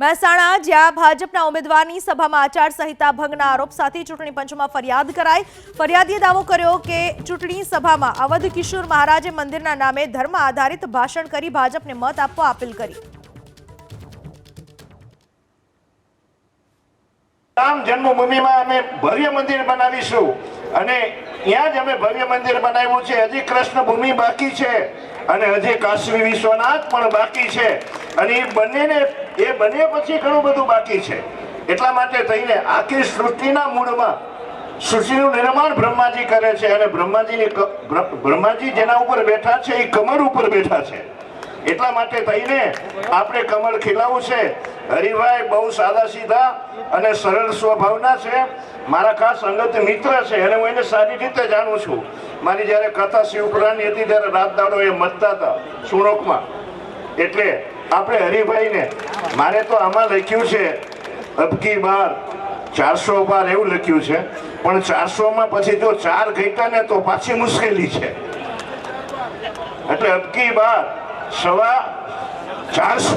મહેસાણા જ્યાં ભાજપના ઉમેદવારની સભામાં આચારસંહિતા ભંગના આરોપ સાથે ચૂંટણી પંચમાં ફરિયાદ કરાઈ। ફરિયાદીએ દાવો કર્યો કે ચૂંટણી સભામાં અવધ કિશોર મહારાજે મંદિરના નામે ધર્મ આધારિત ભાષણ કરી ભાજપને મત આપવા અપીલ કરી। રામ જન્મભૂમિમાં અમે ભવ્ય મંદિર બનાવીશું અને ત્યાં જ અમે ભવ્ય મંદિર બનાવ્યું છે। હજી કૃષ્ણ ભૂમિ બાકી છે અને હજી કાશી વિશ્વનાથ પણ બાકી છે અને એ બંને પછી ઘણું બધું બાકી છે। એટલા માટે થઈને આખી સૃષ્ટિના મૂળમાં સૃષ્ટિનું નિર્માણ બ્રહ્માજી કરે છે અને બ્રહ્માજી જેના ઉપર બેઠા છે એ કમળ ઉપર બેઠા છે। એટલા માટે થઈને આપણે કમળ ખીલાવવું છે। હરિભાઈ બહુ સાદા સીધા અને સરળ સ્વભાવના છે। મારા ખાસ અંગત મિત્ર છે અને હું એને સારી રીતે જાણું છું। મારી જ્યારે કથા શિવપુરાણની હતી ત્યારે રાત દાડો એ મતતા હતા સુણોકમાં। એટલે આપણે હરિભાઈને મારે તો આમાં લખ્યું છે અબકી બાર 400 બાર એવું લખ્યું છે, પણ 400માં પછી જો 4 ઘટ્યા ને તો પાછી મુશ્કેલી છે। એટલે અબકી બાર 450